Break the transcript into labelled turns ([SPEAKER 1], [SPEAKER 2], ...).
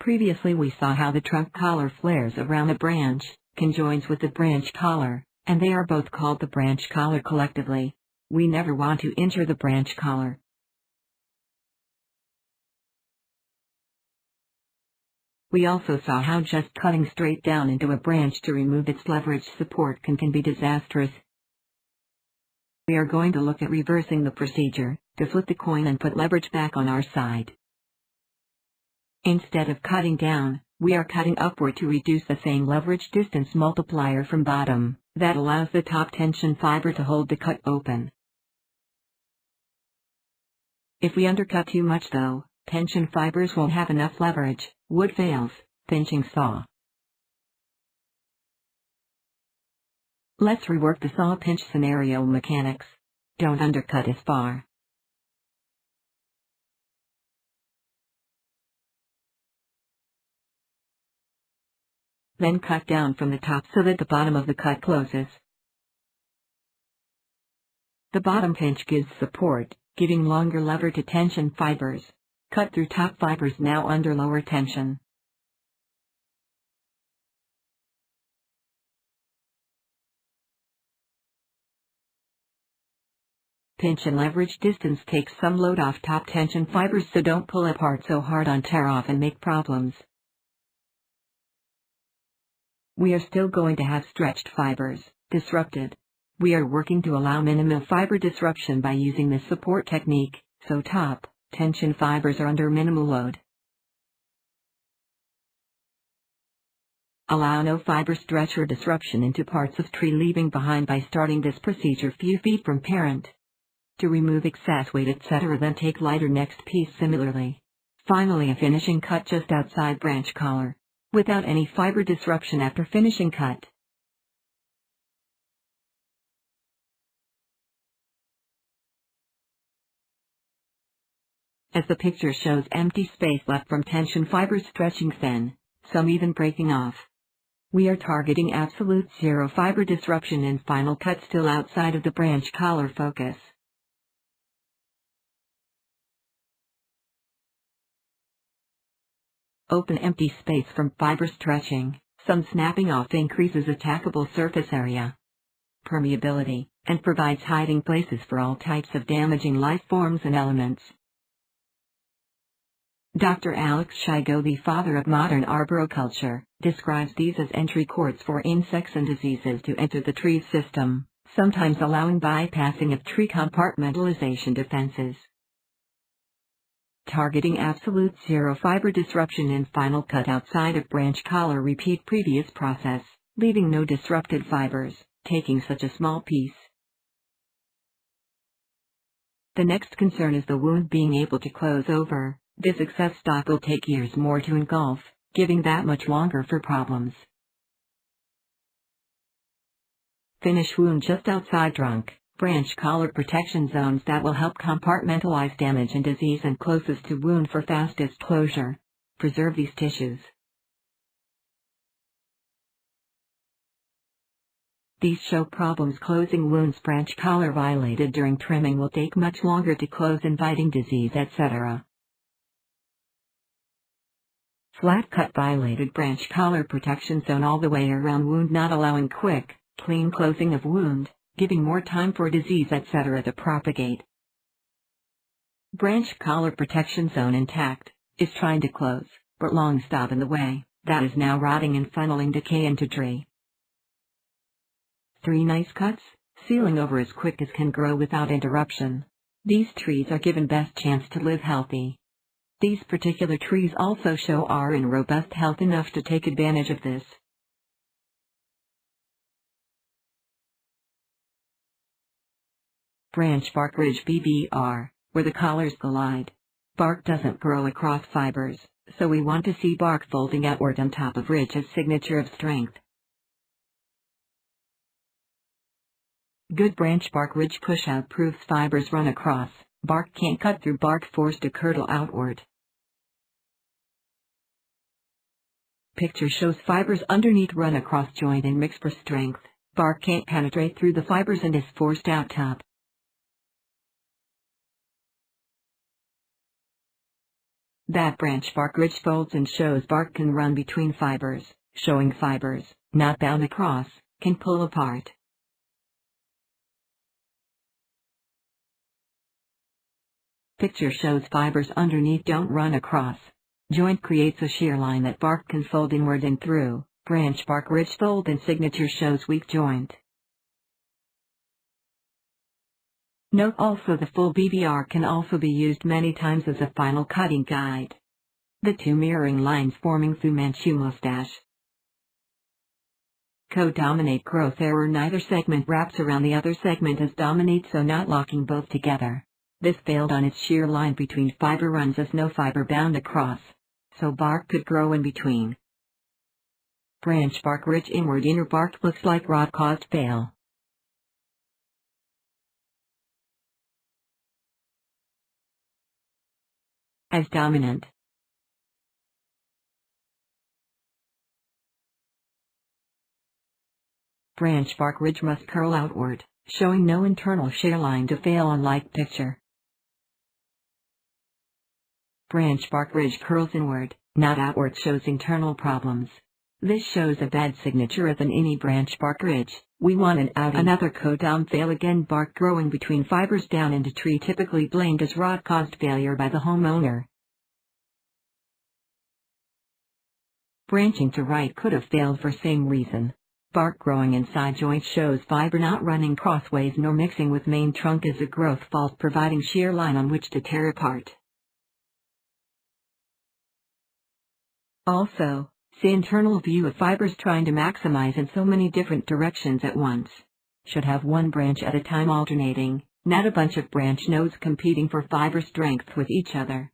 [SPEAKER 1] Previously we saw how the trunk collar flares around the branch, conjoins with the branch collar, and they are both called the branch collar collectively. We never want to injure the branch collar. We also saw how just cutting straight down into a branch to remove its leverage support can be disastrous. We are going to look at reversing the procedure, to flip the coin and put leverage back on our side. Instead of cutting down, we are cutting upward to reduce the same leverage distance multiplier from bottom, that allows the top tension fiber to hold the cut open. If we undercut too much though, tension fibers won't have enough leverage, wood fails, pinching saw. Let's rework the saw pinch scenario mechanics. Don't undercut as far. Then cut down from the top so that the bottom of the cut closes. The bottom pinch gives support, giving longer lever to tension fibers. Cut through top fibers now under lower tension. Pinch and leverage distance takes some load off top tension fibers, so don't pull apart so hard on tear off and make problems. We are still going to have stretched fibers, disrupted. We are working to allow minimal fiber disruption by using this support technique, so top tension fibers are under minimal load. Allow no fiber stretch or disruption into parts of tree leaving behind by starting this procedure few feet from parent. To remove excess weight etc., then take lighter next piece similarly. Finally a finishing cut just outside branch collar, without any fiber disruption after finishing cut. As the picture shows, empty space left from tension fibers stretching thin, some even breaking off. We are targeting absolute zero fiber disruption and final cut still outside of the branch collar focus. Open empty space from fiber stretching, some snapping off increases attackable surface area, permeability, and provides hiding places for all types of damaging life forms and elements. Dr. Alex Shigo, the father of modern arboriculture, describes these as entry courts for insects and diseases to enter the tree system, sometimes allowing bypassing of tree compartmentalization defenses. Targeting absolute zero fiber disruption in final cut outside of branch collar. Repeat previous process, leaving no disrupted fibers, taking such a small piece. The next concern is the wound being able to close over. This excess stock will take years more to engulf, giving that much longer for problems. Finish wound just outside trunk, branch collar protection zones that will help compartmentalize damage and disease, and closest to wound for fastest closure. Preserve these tissues. These show problems closing wounds. Branch collar violated during trimming will take much longer to close, inviting disease etc. Flat cut violated branch collar protection zone all the way around wound, not allowing quick, clean closing of wound, giving more time for disease etc. to propagate. Branch collar protection zone intact, is trying to close, but long stop in the way, that is now rotting and funneling decay into tree. 3 nice cuts, sealing over as quick as can grow without interruption. These trees are given best chance to live healthy. These particular trees also show are in robust health enough to take advantage of this. Branch bark ridge BBR, where the collars collide. Bark doesn't grow across fibers, so we want to see bark folding outward on top of ridge as signature of strength. Good branch bark ridge push-out proves fibers run across. Bark can't cut through, bark forced to curdle outward. Picture shows fibers underneath run across joint and mix for strength. Bark can't penetrate through the fibers and is forced out top. That branch bark ridge folds and shows bark can run between fibers, showing fibers, not bound across, can pull apart. Picture shows fibers underneath don't run across. Joint creates a shear line that bark can fold inward and through. Branch bark ridge fold and signature shows weak joint. Note also the full BBR can also be used many times as a final cutting guide. The two mirroring lines forming Fu Manchu mustache. Co-dominate growth error. Neither segment wraps around the other segment as dominate, so not locking both together. This failed on its shear line between fiber runs as no fiber bound across, so bark could grow in between. Branch bark ridge inward inner bark looks like rot caused fail. As dominant. Branch bark ridge must curl outward, showing no internal shear line to fail on like picture. Branch bark ridge curls inward, not outward, shows internal problems. This shows a bad signature of an any branch bark ridge. We want an outie. Another co-dom fail again, bark growing between fibers down into tree, typically blamed as rot caused failure by the homeowner. Branching to right could have failed for same reason. Bark growing inside joint shows fiber not running crossways nor mixing with main trunk as a growth fault, providing shear line on which to tear apart. Also, see internal view of fibers trying to maximize in so many different directions at once. Should have one branch at a time alternating, not a bunch of branch nodes competing for fiber strength with each other.